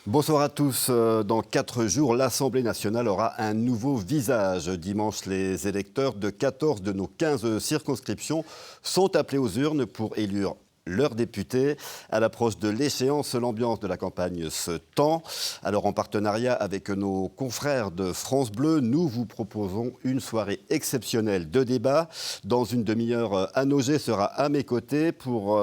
Bonsoir à tous. Dans 4 jours, l'Assemblée nationale aura un nouveau visage. Dimanche, les électeurs de 14 de nos 15 circonscriptions sont appelés aux urnes pour élire leurs députés. À l'approche de l'échéance, l'ambiance de la campagne se tend. Alors, en partenariat avec nos confrères de France Bleu, nous vous proposons une soirée exceptionnelle de débat. Dans une demi-heure, Anne Auger sera à mes côtés pour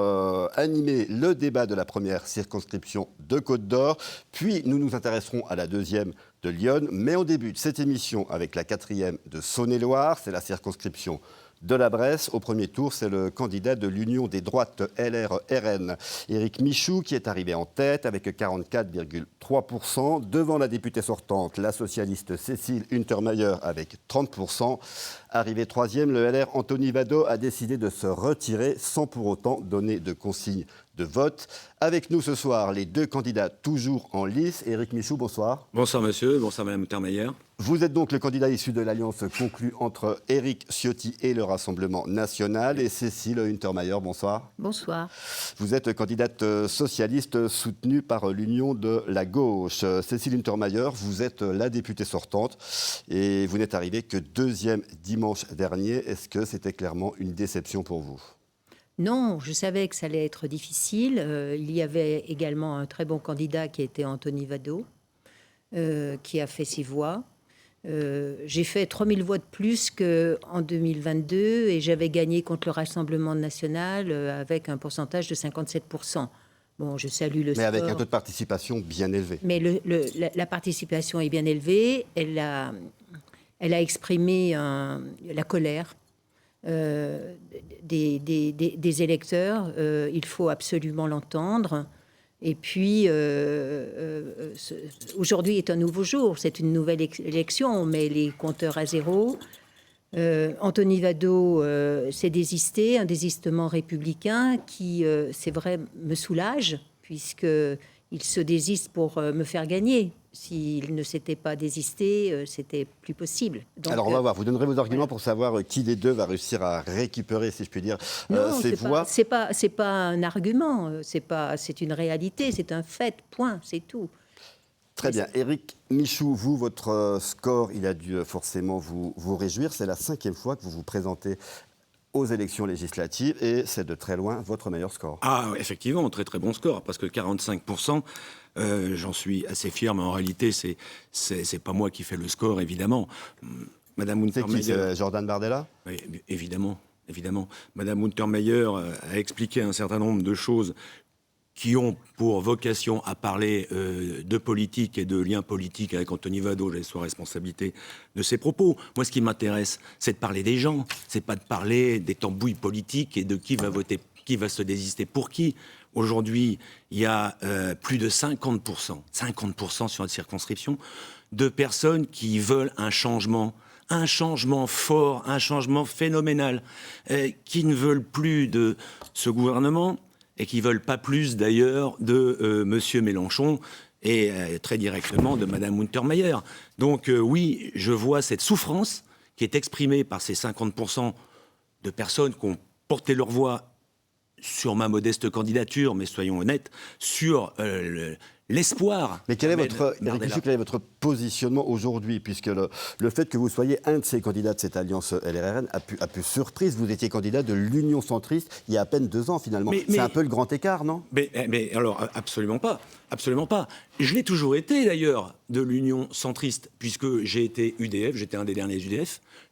animer le débat de la première circonscription de Côte-d'Or. Puis, nous nous intéresserons à la deuxième de Lyon. Mais on débute cette émission avec la 4e de Saône-et-Loire. C'est la circonscription de la Bresse. Au premier tour, c'est le candidat de l'Union des droites LR-RN, Éric Michou, qui est arrivé en tête avec 44,3%. Devant la députée sortante, la socialiste Cécile Untermaier avec 30%. Arrivé troisième, le LR Anthony Vado a décidé de se retirer sans pour autant donner de consigne de vote. Avec nous ce soir, les deux candidats toujours en lice. Éric Michou, bonsoir. Bonsoir monsieur, bonsoir madame Untermaier. Vous êtes donc le candidat issu de l'alliance conclue entre Éric Ciotti et le Rassemblement national. Et Cécile Untermaier, bonsoir. Bonsoir. Vous êtes candidate socialiste soutenue par l'Union de la gauche. Cécile Untermaier, vous êtes la députée sortante et vous n'êtes arrivée que deuxième dimanche dernier. Est-ce que c'était clairement une déception pour vous ? Non, je savais que ça allait être difficile. Il y avait également un très bon candidat qui était Anthony Vado, qui a fait 6 voix. J'ai fait 3000 voix de plus qu'en 2022 et j'avais gagné contre le Rassemblement national avec un pourcentage de 57%. Bon, je salue le score. Mais avec un taux de participation bien élevé. Mais la participation est bien élevée. Elle a exprimé la colère des électeurs. Il faut absolument l'entendre. Et puis, aujourd'hui est un nouveau jour, c'est une nouvelle élection, on met les compteurs à zéro. Anthony Vado s'est désisté, un désistement républicain qui, c'est vrai, me soulage, puisqu'il se désiste pour me faire gagner. S'il ne s'était pas désisté, c'était plus possible. Donc, alors on va voir, vous donnerez vos arguments pour savoir qui des deux va réussir à récupérer, si je puis dire, ces voix. C'est pas un argument, c'est une réalité, c'est un fait, point, c'est tout. Très bien. Éric Michou, vous, votre score, il a dû forcément vous réjouir. C'est la 5e fois que vous vous présentez aux élections législatives et c'est de très loin votre meilleur score. Ah, effectivement, très très bon score, parce que 45%, j'en suis assez fier, mais en réalité, c'est pas moi qui fais le score, évidemment. Madame Untermaier... C'est qui, c'est Jordan Bardella ? Oui, évidemment. Madame Untermaier a expliqué un certain nombre de choses qui ont pour vocation à parler de politique et de liens politiques avec Anthony Vado, j'ai sous responsabilité de ses propos. Moi, ce qui m'intéresse, c'est de parler des gens, c'est pas de parler des tambouilles politiques et de qui va voter, qui va se désister pour qui. Aujourd'hui, il y a plus de 50% sur notre circonscription, de personnes qui veulent un changement fort, un changement phénoménal, qui ne veulent plus de ce gouvernement, et qui ne veulent pas plus, d'ailleurs, de M. Mélenchon et très directement de Mme Untermaier. Donc oui, je vois cette souffrance qui est exprimée par ces 50% de personnes qui ont porté leur voix sur ma modeste candidature, mais soyons honnêtes, sur l'espoir. Mais quel est votre positionnement aujourd'hui, puisque le fait que vous soyez un de ces candidats de cette alliance LRRN a pu surprise. Vous étiez candidat de l'Union centriste il y a à peine 2 ans, finalement. C'est un peu le grand écart, non ? Mais alors, absolument pas. Je l'ai toujours été, d'ailleurs, de l'Union centriste, puisque j'ai été UDF, j'étais un des derniers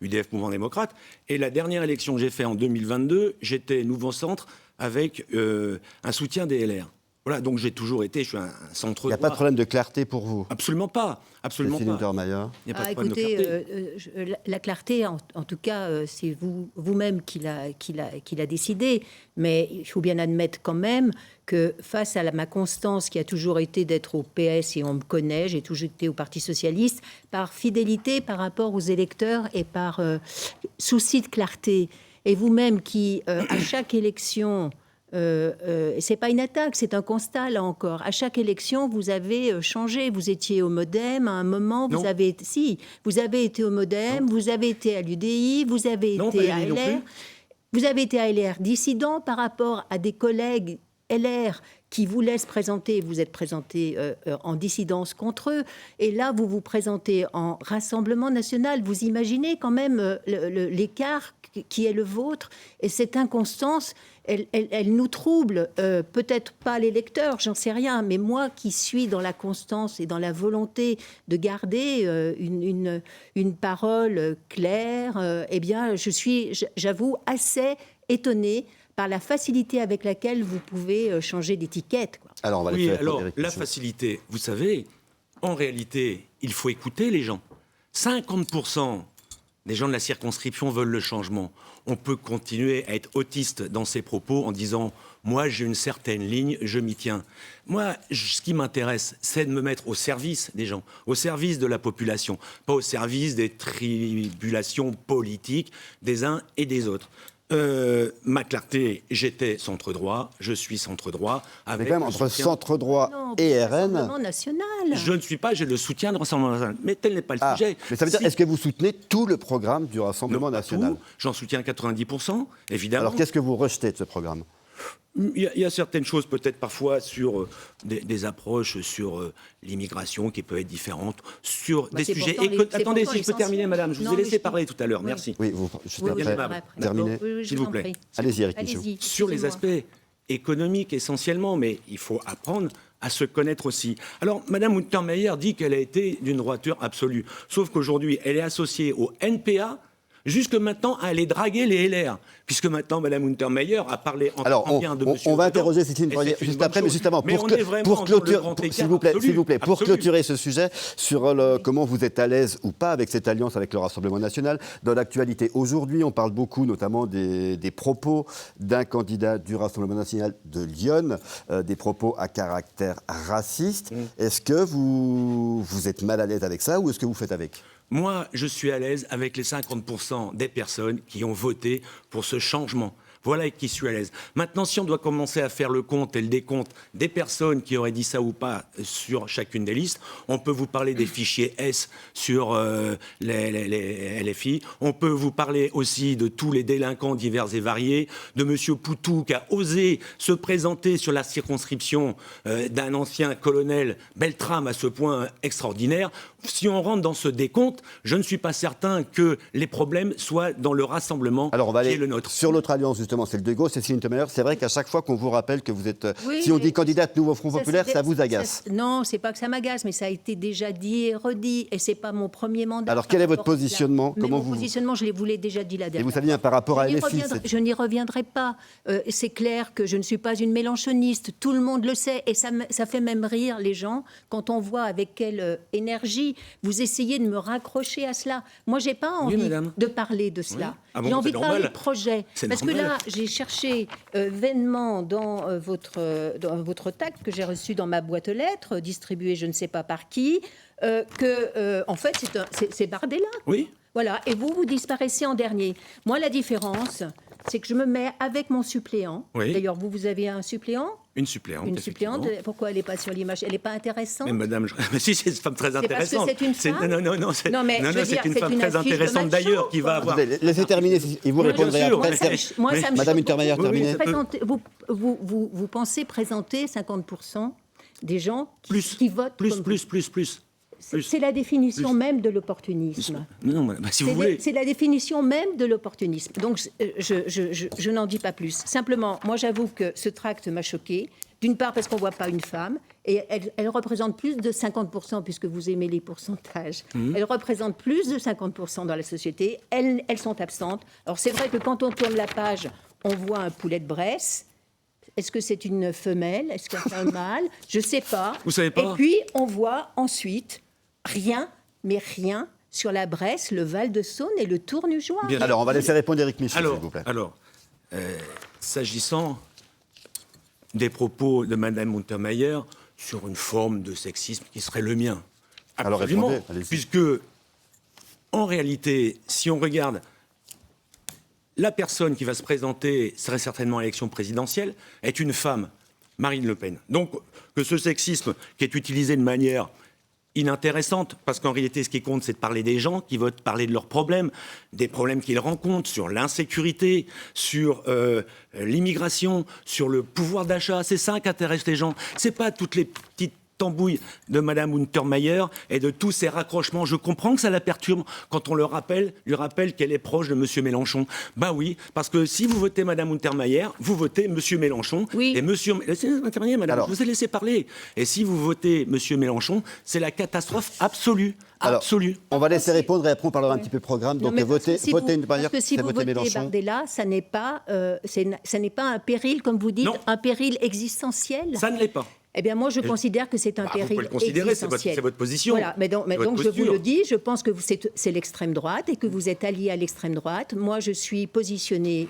UDF Mouvement démocrate, et la dernière élection que j'ai faite en 2022, j'étais Nouveau Centre avec un soutien des LR. Voilà, donc j'ai toujours été, je suis un centre. Il n'y a pas de problème de clarté pour vous ? Absolument pas. Cécile Untermaier. Il n'y a pas de problème de clarté. La clarté, en tout cas, c'est vous-même qui l'a décidé. Mais il faut bien admettre quand même que face à ma constance qui a toujours été d'être au PS, et on me connaît, j'ai toujours été au Parti socialiste, par fidélité par rapport aux électeurs et par souci de clarté. Et vous-même qui, à chaque élection... c'est pas une attaque, c'est un constat là encore. À chaque élection, vous avez changé. Vous étiez au MoDem à un moment. Vous avez été au MoDem. Vous avez été à l'UDI. Vous avez été à LR. Vous avez été à LR dissident par rapport à des collègues LR qui vous laisse présenter, vous êtes présenté en dissidence contre eux, et là vous vous présentez en Rassemblement national. Vous imaginez quand même l'écart qui est le vôtre, et cette inconstance, elle nous trouble, peut-être pas les lecteurs, j'en sais rien, mais moi qui suis dans la constance et dans la volonté de garder une parole claire, eh bien je suis, j'avoue, assez étonnée par la facilité avec laquelle vous pouvez changer d'étiquette, quoi. Alors, on va Oui, laisser alors, répondre la facilité, vous savez, en réalité, il faut écouter les gens. 50% des gens de la circonscription veulent le changement. On peut continuer à être autiste dans ses propos en disant « moi, j'ai une certaine ligne, je m'y tiens ». Moi, ce qui m'intéresse, c'est de me mettre au service des gens, au service de la population, pas au service des tribulations politiques des uns et des autres. Ma clarté, j'étais centre-droit, je suis centre-droit. Mais quand même, entre centre-droit et RN... Rassemblement national. Je ne suis pas, j'ai le soutien du Rassemblement national. Mais tel n'est pas le sujet. Mais ça veut dire, est-ce que vous soutenez tout le programme du Rassemblement national? J'en soutiens 90%, évidemment. Alors, qu'est-ce que vous rejetez de ce programme? Il y a certaines choses, peut-être parfois, sur des approches sur l'immigration qui peuvent être différentes, sur des sujets... Attendez, si je peux terminer, madame, je vous ai laissé parler tout à l'heure, merci. Oui, juste Oui, après, terminer. S'il vous plaît. Allez-y, Éric Michaud. Sur les aspects économiques essentiellement, mais il faut apprendre à se connaître aussi. Alors, madame Untermaier dit qu'elle a été d'une droiture absolue, sauf qu'aujourd'hui, elle est associée au NPA. Jusque maintenant, à aller draguer les LR, puisque maintenant, Mme Untermaier a parlé en bien de M. On va interroger Cécile Breuiller juste après, mais juste avant, pour clôturer ce sujet, sur comment vous êtes à l'aise ou pas avec cette alliance avec le Rassemblement national. Dans l'actualité aujourd'hui, on parle beaucoup notamment des propos d'un candidat du Rassemblement national de Lyon, des propos à caractère raciste. Est-ce que vous êtes mal à l'aise avec ça, ou est-ce que vous faites avec ? Moi, je suis à l'aise avec les 50% des personnes qui ont voté pour ce changement. Voilà avec qui je suis à l'aise. Maintenant, si on doit commencer à faire le compte et le décompte des personnes qui auraient dit ça ou pas sur chacune des listes, on peut vous parler des fichiers S sur les LFI, on peut vous parler aussi de tous les délinquants divers et variés, de M. Poutou qui a osé se présenter sur la circonscription d'un ancien colonel Beltrame à ce point extraordinaire. Si on rentre dans ce décompte, je ne suis pas certain que les problèmes soient dans le rassemblement qui est le nôtre. Sur l'autre alliance, justement, c'est le de gauche, Cécile Untermaier. C'est vrai qu'à chaque fois qu'on vous rappelle que vous êtes, si on dit candidate Nouveau Front Populaire, ça vous agace. Non, c'est pas que ça m'agace, mais ça a été déjà dit et redit, et c'est pas mon premier mandat. Alors quel est votre positionnement? Mon positionnement, je vous l'ai déjà dit la dernière fois. Et vous saviez, par rapport à LFI, je n'y reviendrai pas. C'est clair que je ne suis pas une mélenchoniste, tout le monde le sait, et ça fait même rire les gens quand on voit avec quelle énergie vous essayez de me raccrocher à cela. Moi, j'ai pas envie de parler de cela. Oui. Ah bon, j'ai envie de parler de normal. projet. Parce que là, j'ai cherché vainement dans votre tag que j'ai reçu dans ma boîte aux lettres, distribuée je ne sais pas par qui, en fait, c'est Bardella. Oui. Voilà, et vous disparaissez en dernier. Moi, la différence, c'est que je me mets avec mon suppléant. Oui. D'ailleurs, vous avez un suppléant? Une suppléante. Une suppléante. Pourquoi elle n'est pas sur l'image? Elle n'est pas intéressante? Mais madame, mais si, c'est une femme très intéressante. C'est parce que c'est une femme? Non, c'est une femme très intéressante d'ailleurs qui va avoir... Laissez terminer, et vous répondrez après. Moi, ça me Madame Untermaier, terminez. Vous pensez présenter 50% des gens qui votent Plus. C'est la définition même de l'opportunisme. Non, si vous voulez. C'est la définition même de l'opportunisme. Donc, je n'en dis pas plus. Simplement, moi, j'avoue que ce tract m'a choqué. D'une part, parce qu'on ne voit pas une femme. Et elle représente plus de 50%, puisque vous aimez les pourcentages. Elle représente plus de 50% dans la société. Elles sont absentes. Alors, c'est vrai que quand on tourne la page, on voit un poulet de Bresse. Est-ce que c'est une femelle? Est-ce que c'est un mâle? Je ne sais pas. Vous savez pas? Et puis, on voit ensuite rien sur la Bresse, le Val-de-Saône et le Tournujois. Alors, on va laisser répondre Éric Michaud, s'il vous plaît. Alors, s'agissant des propos de Mme Untermaier sur une forme de sexisme qui serait le mien, absolument, alors répondez, puisque, en réalité, si on regarde la personne qui va se présenter, serait certainement à l'élection présidentielle, est une femme, Marine Le Pen. Donc, que ce sexisme qui est utilisé de manière inintéressante, parce qu'en réalité, ce qui compte, c'est de parler des gens qui veulent parler de leurs problèmes, des problèmes qu'ils rencontrent sur l'insécurité, sur l'immigration, sur le pouvoir d'achat. C'est ça qui intéresse les gens. C'est pas toutes les petites tambouille de Madame Untermaier et de tous ces raccrochements. Je comprends que ça la perturbe quand on lui rappelle qu'elle est proche de Monsieur Mélenchon. Bah oui, parce que si vous votez Madame Untermaier, vous votez Monsieur Mélenchon. Oui. Et Monsieur... Laissez-moi terminer, Madame. Alors, je vous ai laissé parler. Et si vous votez Monsieur Mélenchon, c'est la catastrophe absolue. Alors, absolue. on va laisser répondre et après on parlera un petit peu programme. Donc voter Untermaier, parce que si vous votez Mélenchon. Bardella, ça n'est pas un péril, comme vous dites, Non. Un péril existentiel. Ça ne l'est pas. Eh bien, moi, je considère que c'est un péril vous pouvez le considérer, c'est existentiel. votre position. Voilà, mais donc je vous le dis, je pense que c'est l'extrême droite et que vous êtes allié à l'extrême droite. Moi, je suis positionnée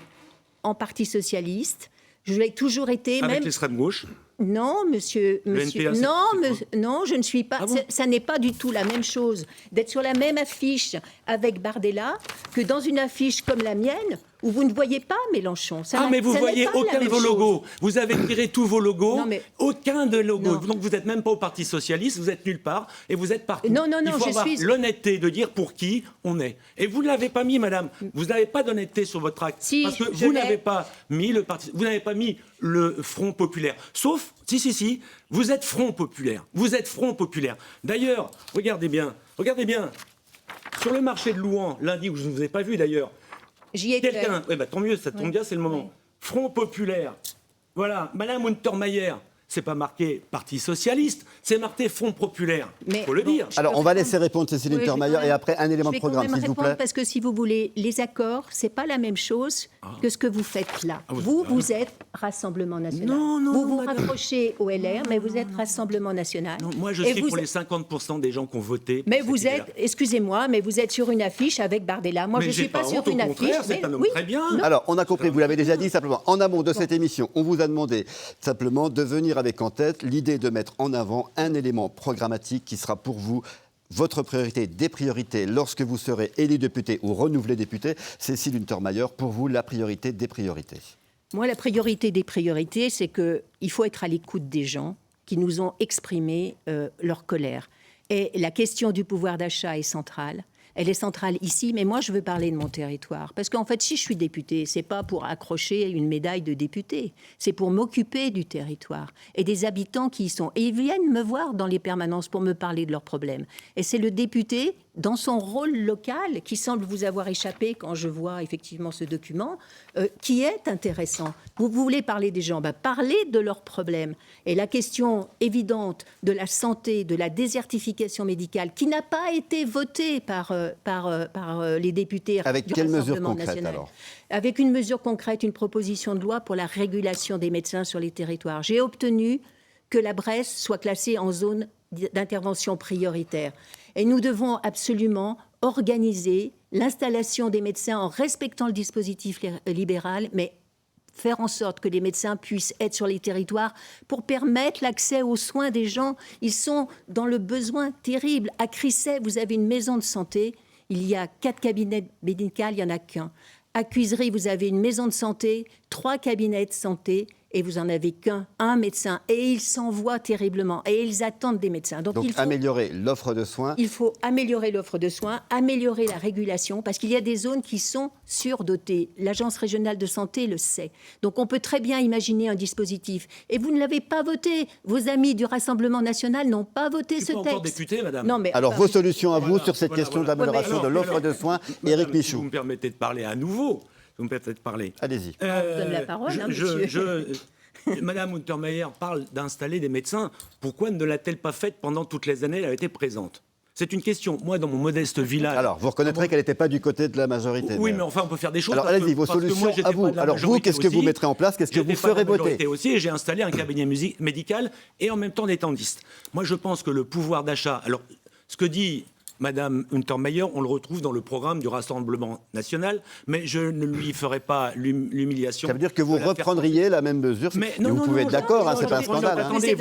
en parti socialiste. Je l'ai toujours été. Avec même... l'extrême gauche. Non, monsieur, NPA, non, je ne suis pas. Ah bon Ça n'est pas du tout la même chose d'être sur la même affiche avec Bardella que dans une affiche comme la mienne où vous ne voyez pas Mélenchon. Mais vous voyez aucun de vos logos. Vous avez tiré tous vos logos. Non, mais... Aucun de logos. Non. Donc vous n'êtes même pas au Parti socialiste. Vous êtes nulle part et vous êtes partout. Non, Il faut avoir l'honnêteté de dire pour qui on est. Et vous ne l'avez pas mis, madame. Vous n'avez pas d'honnêteté sur votre acte. Si, parce que vous n'avez pas mis le parti. Vous n'avez pas mis le Front populaire. Sauf, si, vous êtes Front populaire. Vous êtes Front populaire. D'ailleurs, regardez bien. Sur le marché de Louhans, lundi, où je ne vous ai pas vu d'ailleurs, j'y étais. quelqu'un, tant mieux, ça tombe bien, c'est le moment. Ouais. Front populaire. Voilà, Madame Untermaier. C'est pas marqué Parti socialiste, c'est marqué Front populaire. Il faut le dire. Alors, on va laisser répondre Cécile Untermaier et après un élément de programme, s'il vous plaît. Parce que si vous voulez, les accords, c'est pas la même chose que ce que vous faites là. Vous êtes Rassemblement National. Non, vous madame. raccrochez au LR, mais vous êtes Rassemblement National. Non, moi, je suis pour les 50% des gens qui ont voté. Mais vous êtes, excusez-moi, mais vous êtes sur une affiche avec Bardella. Moi, je ne suis pas sur une affiche. C'est un homme très bien. Alors, on a compris, vous l'avez déjà dit, simplement, en amont de cette émission, on vous a demandé simplement de venir avec en tête l'idée de mettre en avant un élément programmatique qui sera pour vous votre priorité des priorités lorsque vous serez élu député ou renouvelé député. Cécile Untermaier, pour vous, la priorité des priorités. Moi, la priorité des priorités, c'est qu'il faut être à l'écoute des gens qui nous ont exprimé leur colère. Et la question du pouvoir d'achat est centrale. Elle est centrale ici, mais moi, je veux parler de mon territoire. Parce qu'en fait, si je suis députée, c'est pas pour accrocher une médaille de député. C'est pour m'occuper du territoire et des habitants qui y sont. Et ils viennent me voir dans les permanences pour me parler de leurs problèmes. Et c'est le député, dans son rôle local, qui semble vous avoir échappé quand je vois effectivement ce document, qui est intéressant. Vous voulez parler des gens, parlez de leurs problèmes. Et la question évidente de la santé, de la désertification médicale, qui n'a pas été votée par les députés. Avec quelle mesure concrète alors ? Avec une mesure concrète, une proposition de loi pour la régulation des médecins sur les territoires. J'ai obtenu que la Bresse soit classée en zone d'intervention prioritaire. Et nous devons absolument organiser l'installation des médecins en respectant le dispositif libéral, mais faire en sorte que les médecins puissent être sur les territoires pour permettre l'accès aux soins des gens. Ils sont dans le besoin terrible. À Crissay, vous avez une maison de santé. Il y a 4 cabinets médicaux, il n'y en a qu'un. À Cuisery, vous avez une maison de santé, 3 cabinets de santé, et vous n'en avez qu'un, un médecin. Et ils s'envoient terriblement, et ils attendent des médecins. Donc il faut améliorer l'offre de soins. Il faut améliorer l'offre de soins, améliorer la régulation, parce qu'il y a des zones qui sont surdotées. L'Agence régionale de santé le sait. Donc on peut très bien imaginer un dispositif. Et vous ne l'avez pas voté. Vos amis du Rassemblement national n'ont pas voté ce texte. Encore député, madame. Non, mais, Alors, vos solutions à vous sur cette question d'amélioration de l'offre de soins, Éric Michaud. Si vous me permettez de parler à nouveau, vous me permettez de parler. Allez-y. je vous donne la parole, monsieur. Madame Untermaier parle d'installer des médecins. Pourquoi ne l'a-t-elle pas faite pendant toutes les années où elle a été présente ? C'est une question. Moi, dans mon modeste village... Alors, vous reconnaîtrez qu'elle n'était pas du côté de la majorité. Oui, mais enfin, on peut faire des choses. Alors, allez-y, vos solutions à vous. Alors, vous, qu'est-ce que vous mettrez en place ? Qu'est-ce que vous ferez voter aussi, et j'ai installé un cabinet médical et en même temps des tendistes. Moi, je pense que le pouvoir d'achat... Alors, ce que dit Madame Untermaier, on le retrouve dans le programme du Rassemblement national, mais je ne lui ferai pas l'humiliation. Ça veut dire que vous reprendriez la même mesure. Mais vous pouvez être d'accord, c'est pas un scandale. Attendez,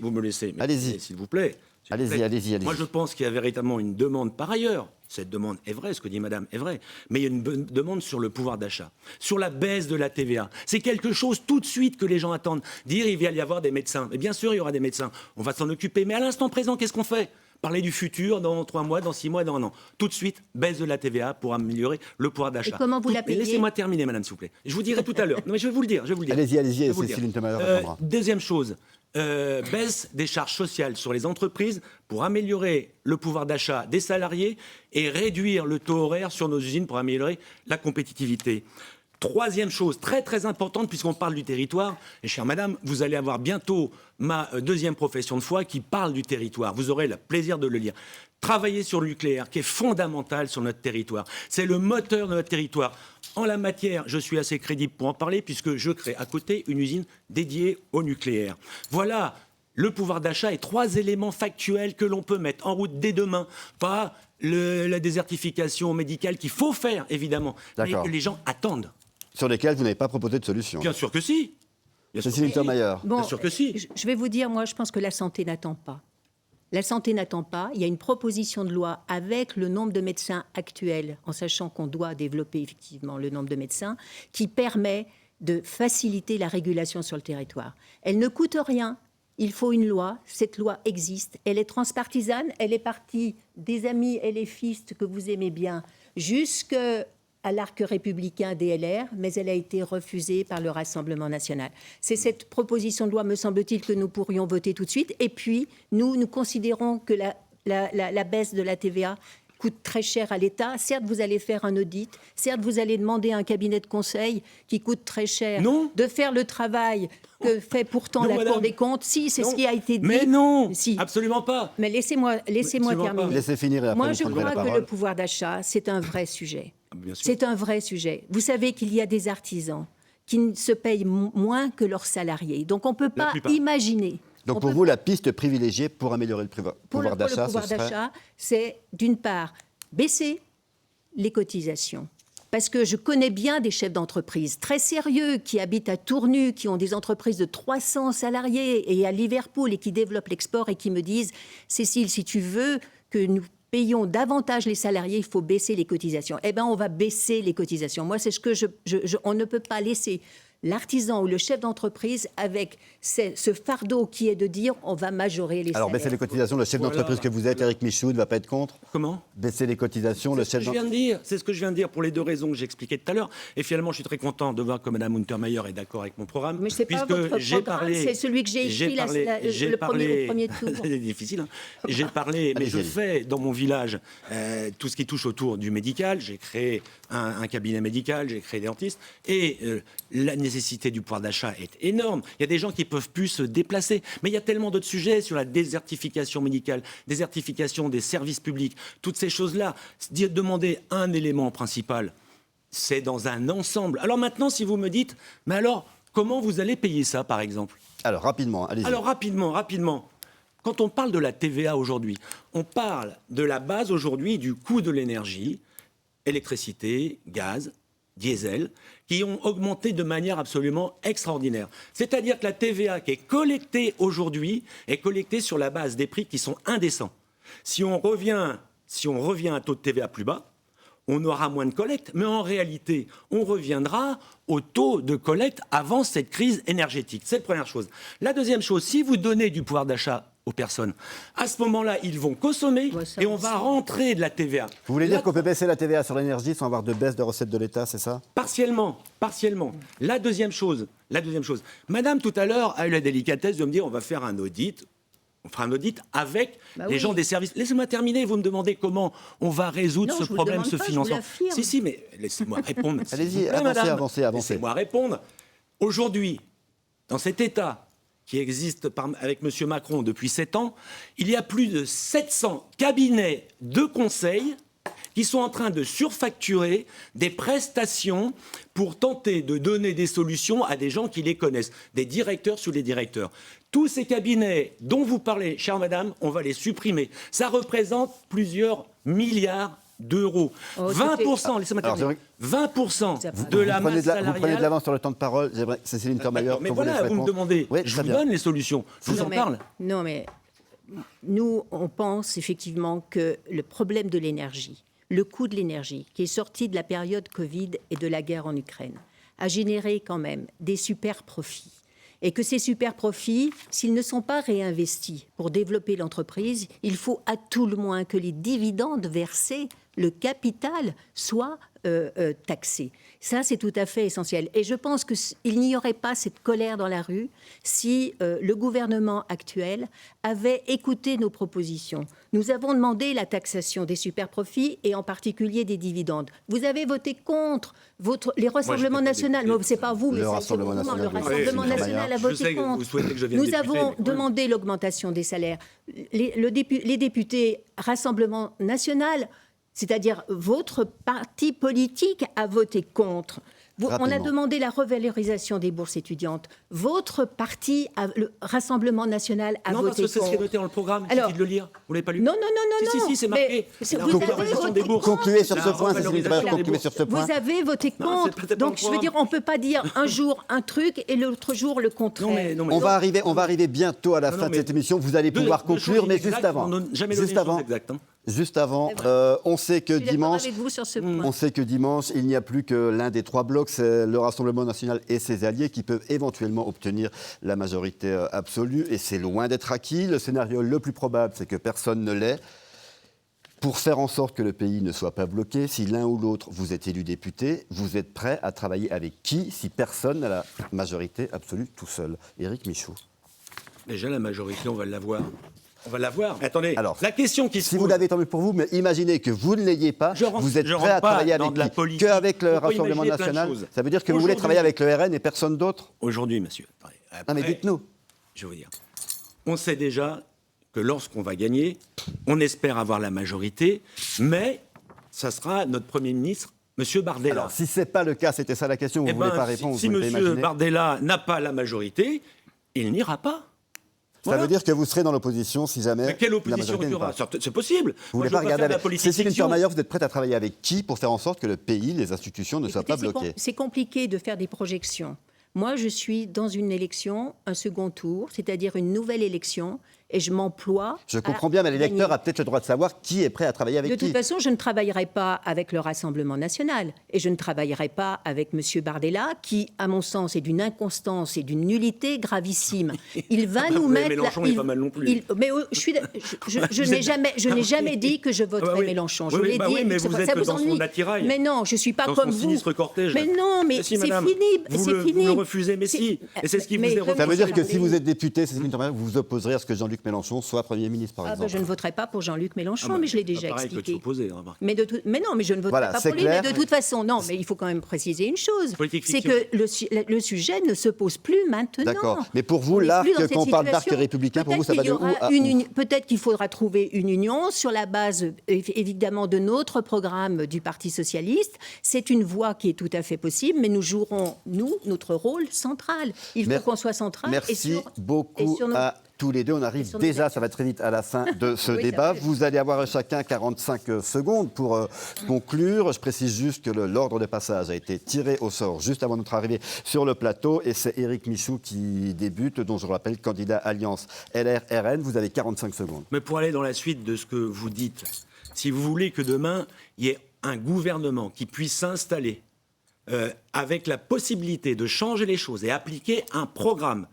vous me laissez. Allez-y. S'il vous plaît. Allez-y. Moi, je pense qu'il y a véritablement une demande par ailleurs. Cette demande est vraie, ce que dit madame est vrai. Mais il y a une demande sur le pouvoir d'achat, sur la baisse de la TVA. C'est quelque chose tout de suite que les gens attendent. Dire il va y avoir des médecins. Et bien sûr, il y aura des médecins. On va s'en occuper. Mais à l'instant présent, qu'est-ce qu'on fait ? parler du futur dans 3 mois, dans 6 mois, dans 1 an. Tout de suite, baisse de la TVA pour améliorer le pouvoir d'achat. Et comment vous la payez ? Laissez-moi terminer, madame, s'il vous plaît. Je vous dirai tout à l'heure. Non, mais je vais vous le dire. Allez-y, Je vais vous le Cécile dire. Untermaier répondra. Deuxième chose, baisse des charges sociales sur les entreprises pour améliorer le pouvoir d'achat des salariés et réduire le taux horaire sur nos usines pour améliorer la compétitivité. Troisième chose, très très importante, puisqu'on parle du territoire, et chère madame, vous allez avoir bientôt ma deuxième profession de foi qui parle du territoire. Vous aurez le plaisir de le lire. Travailler sur le nucléaire, qui est fondamental sur notre territoire. C'est le moteur de notre territoire. En la matière, je suis assez crédible pour en parler, puisque je crée à côté une usine dédiée au nucléaire. Voilà le pouvoir d'achat et 3 éléments factuels que l'on peut mettre en route dès demain. Pas la désertification médicale qu'il faut faire, évidemment, mais que les gens attendent. Sur lesquels vous n'avez pas proposé de solution. Bien sûr que si. Cécile Untermaier. Bon, Bien sûr que si. Je vais vous dire, moi, je pense que la santé n'attend pas. La santé n'attend pas. Il y a une proposition de loi avec le nombre de médecins actuels, en sachant qu'on doit développer effectivement le nombre de médecins, qui permet de faciliter la régulation sur le territoire. Elle ne coûte rien. Il faut une loi. Cette loi existe. Elle est transpartisane. Elle est partie des amis LFistes que vous aimez bien jusqu'à l'arc républicain DLR, mais elle a été refusée par le Rassemblement national. C'est cette proposition de loi, me semble-t-il, que nous pourrions voter tout de suite. Et puis, nous considérons que la baisse de la TVA coûte très cher à l'État. Certes, vous allez faire un audit. Certes, vous allez demander à un cabinet de conseil qui coûte très cher de faire le travail que fait pourtant la Cour des comptes. Si, c'est ce qui a été dit. Mais non, si. Absolument pas. Mais laissez-moi terminer. Laissez finir et après Moi, vous je prendrez la crois que parole. le pouvoir d'achat, c'est un vrai sujet. Bien sûr. C'est un vrai sujet. Vous savez qu'il y a des artisans qui ne se payent moins que leurs salariés. Donc, on ne peut pas imaginer. Donc pour vous, la piste privilégiée pour améliorer le pouvoir d'achat, le pouvoir ce serait... d'achat, c'est d'une part baisser les cotisations. Parce que je connais bien des chefs d'entreprise très sérieux qui habitent à Tournu, qui ont des entreprises de 300 salariés et à Liverpool et qui développent l'export et qui me disent « Cécile, si tu veux que nous payons davantage les salariés, il faut baisser les cotisations. » Eh bien, on va baisser les cotisations. Moi, c'est ce que on ne peut pas laisser l'artisan ou le chef d'entreprise avec ce fardeau qui est de dire on va majorer les salaires. Alors, baisser les cotisations, le chef d'entreprise que vous êtes, Éric Michaud, ne va pas être contre ? Comment ? Baisser les cotisations, le chef d'entreprise... C'est ce que je viens de dire pour les 2 raisons que j'expliquais tout à l'heure. Et finalement, je suis très content de voir que Mme Untermaier est d'accord avec mon programme. Mais c'est pas votre programme, c'est celui que j'ai écrit le premier tour. C'est difficile. Hein. J'ai parlé, mais je fais dans mon village tout ce qui touche autour du médical. J'ai créé un cabinet médical, j'ai créé des dentistes. Et la nécessité du pouvoir d'achat est énorme. Il y a des gens qui ne peuvent plus se déplacer. Mais il y a tellement d'autres sujets sur la désertification médicale, désertification des services publics, toutes ces choses-là. Demander un élément principal, c'est dans un ensemble. Alors maintenant, si vous me dites, mais alors, comment vous allez payer ça, par exemple ? Alors, rapidement, allez-y. Alors, rapidement. Quand on parle de la TVA aujourd'hui, on parle de la base aujourd'hui du coût de l'énergie, électricité, gaz, diesel, qui ont augmenté de manière absolument extraordinaire. C'est-à-dire que la TVA qui est collectée aujourd'hui est collectée sur la base des prix qui sont indécents. Si on revient à un taux de TVA plus bas, on aura moins de collecte, mais en réalité, on reviendra au taux de collecte avant cette crise énergétique. C'est la première chose. La deuxième chose, si vous donnez du pouvoir d'achat aux personnes, à ce moment-là, ils vont consommer et on va rentrer de la TVA. Vous voulez dire qu'on peut baisser la TVA sur l'énergie sans avoir de baisse de recettes de l'État, c'est ça ? Partiellement. La deuxième chose, Madame, tout à l'heure, a eu la délicatesse de me dire on va faire un audit. On fera un audit avec les gens des services. Laissez-moi terminer, vous me demandez comment on va résoudre ce problème, ce financement. Si, mais laissez-moi répondre. Allez-y, avancez. Laissez-moi répondre. Aujourd'hui, dans cet État qui existe avec M. Macron depuis 7 ans, il y a plus de 700 cabinets de conseil qui sont en train de surfacturer des prestations pour tenter de donner des solutions à des gens qui les connaissent, des directeurs sous les directeurs. Tous ces cabinets dont vous parlez, chère madame, on va les supprimer. Ça représente plusieurs milliards d'euros. 20%, laissez-moi terminer, 20% de la masse salariale... Vous prenez de l'avance sur le temps de parole. J'aimerais que Cécile Untermaier... Mais voilà, vous me demandez, je vous donne les solutions. Je vous en parle. Non, mais nous, on pense effectivement que le problème de l'énergie, le coût de l'énergie, qui est sorti de la période Covid et de la guerre en Ukraine, a généré quand même des super profits. Et que ces super profits, s'ils ne sont pas réinvestis pour développer l'entreprise, il faut à tout le moins que les dividendes versés, le capital, soient taxés. Ça, c'est tout à fait essentiel. Et je pense qu'il n'y aurait pas cette colère dans la rue si le gouvernement actuel avait écouté nos propositions. Nous avons demandé la taxation des superprofits et en particulier des dividendes. Vous avez voté contre les rassemblements nationaux. Ce n'est pas vous, mais le c'est Rassemblement le national. Rassemblement national a voté contre. Nous avons demandé l'augmentation des salaires. Les députés Rassemblement national, c'est-à-dire votre parti politique, a voté contre. On a demandé la revalorisation des bourses étudiantes. Votre parti, le Rassemblement national, a voté contre. Non, parce que c'est ce qui est noté dans le programme. Il suffit de le lire. Vous ne l'avez pas lu? Non. Si, c'est marqué. Concluez sur ce point, concluez sur ce point. Vous avez voté contre. Donc, je veux dire, on ne peut pas dire un jour un truc et l'autre jour le contraire. On va arriver bientôt à la fin de cette émission. Vous allez pouvoir conclure, mais juste avant. Juste avant, on sait que dimanche, il n'y a plus que l'un des trois blocs, c'est le Rassemblement national et ses alliés qui peuvent éventuellement obtenir la majorité absolue. Et c'est loin d'être acquis. Le scénario le plus probable, c'est que personne ne l'ait. Pour faire en sorte que le pays ne soit pas bloqué, si l'un ou l'autre vous êtes élu député, vous êtes prêt à travailler avec qui si personne n'a la majorité absolue tout seul? Éric Michaud. Déjà, la majorité, on va l'avoir. On va l'avoir. Attendez, alors, la question qui se si pose... vous l'avez, tant mieux pour vous, mais imaginez que vous ne l'ayez pas, vous êtes prêt à travailler avec qui? Qu'avec le Rassemblement national? Ça veut dire que vous voulez travailler avec le RN et personne d'autre? Aujourd'hui, monsieur. Non, mais dites-nous. Je vais vous dire. On sait déjà que lorsqu'on va gagner, on espère avoir la majorité, mais ça sera notre Premier ministre, M. Bardella. Alors, si ce n'est pas le cas, c'était ça la question, vous ne voulez pas répondre, si vous M. Bardella n'a pas la majorité, il n'ira pas. Ça veut dire que vous serez dans l'opposition si jamais. Mais quelle opposition il y aura? C'est possible. Vous ne voulez pas regarder avec Cécile Untermaier, vous êtes prête à travailler avec qui pour faire en sorte que le pays, les institutions ne soient pas bloquées? C'est compliqué de faire des projections. Moi, je suis dans une élection, un second tour, c'est-à-dire une nouvelle élection, et je m'emploie. Je comprends bien, mais l'électeur a peut-être le droit de savoir qui est prêt à travailler avec qui. De toute façon, je ne travaillerai pas avec le Rassemblement national, et je ne travaillerai pas avec M. Bardella, qui, à mon sens, est d'une inconstance et d'une nullité gravissime. Il va nous mettre. Mélenchon n'est pas mal non plus. Mais je n'ai jamais dit que je voterais Mélenchon. Je l'ai dit. Mais vous êtes dans son attirail. Mais non, je ne suis pas comme vous. Sinistre cortège. Mais non, mais c'est fini. Vous le refusez, mais si. Et c'est ce qui vous est refusé. Ça veut dire que si vous êtes député, Cécile Untermaier, vous vous opposerez à ce que Jean-Luc Mélenchon soit Premier ministre, par exemple. Je ne voterai pas pour Jean-Luc Mélenchon, mais je l'ai déjà expliqué. Mais non, mais je ne voterai pas pour lui. Mais de toute façon, non, mais il faut quand même préciser une chose. C'est que le sujet ne se pose plus maintenant. D'accord. Mais pour vous, l'arc, quand on parle d'arc républicain, pour vous, ça va de où à où? Peut-être qu'il faudra trouver une union sur la base, évidemment, de notre programme du Parti socialiste. C'est une voie qui est tout à fait possible, mais nous jouerons, notre rôle central. Il faut qu'on soit central. Merci beaucoup à tous les deux. On arrive déjà, ça va très vite, à la fin de ce débat. Vous allez avoir chacun 45 secondes pour conclure. Je précise juste que l'ordre de passage a été tiré au sort juste avant notre arrivée sur le plateau. Et c'est Éric Michaud qui débute, dont je rappelle, candidat Alliance LR-RN. Vous avez 45 secondes. Mais pour aller dans la suite de ce que vous dites, si vous voulez que demain, il y ait un gouvernement qui puisse s'installer avec la possibilité de changer les choses et appliquer un programme,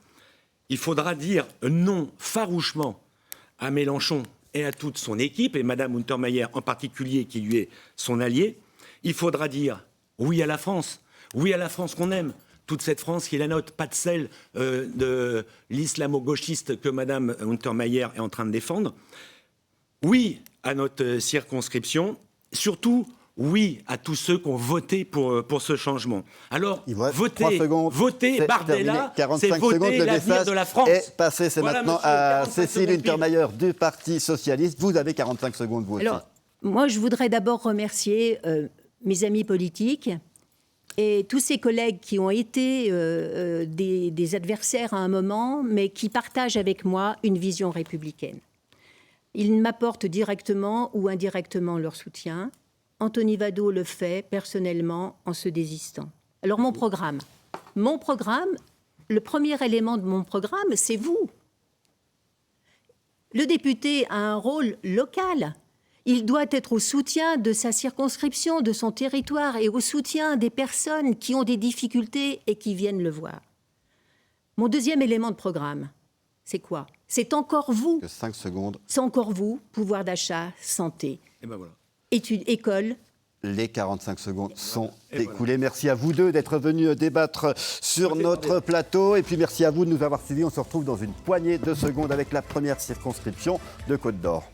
il faudra dire non farouchement à Mélenchon et à toute son équipe, et Mme Untermaier en particulier, qui lui est son allié. Il faudra dire oui à la France qu'on aime, toute cette France qui est la nôtre, pas de celle de l'islamo-gauchiste que Mme Untermaier est en train de défendre. Oui à notre circonscription, surtout oui à tous ceux qui ont voté pour ce changement. Alors, voter Bardella, c'est voter l'avenir de la France. Et passer, c'est maintenant à Cécile Untermaier du Parti socialiste. Vous avez 45 secondes, vous aussi. Alors, moi, je voudrais d'abord remercier mes amis politiques et tous ces collègues qui ont été des adversaires à un moment, mais qui partagent avec moi une vision républicaine. Ils m'apportent directement ou indirectement leur soutien. Anthony Vado le fait personnellement en se désistant. Alors mon programme, le premier élément de mon programme, c'est vous. Le député a un rôle local. Il doit être au soutien de sa circonscription, de son territoire et au soutien des personnes qui ont des difficultés et qui viennent le voir. Mon deuxième élément de programme, c'est quoi? C'est encore vous. 5 secondes. C'est encore vous, pouvoir d'achat, santé, Et ben voilà. études, école. Les 45 secondes sont écoulées. Merci à vous deux d'être venus débattre sur notre plateau. Et puis merci à vous de nous avoir suivis. On se retrouve dans une poignée de secondes avec la première circonscription de Côte d'Or.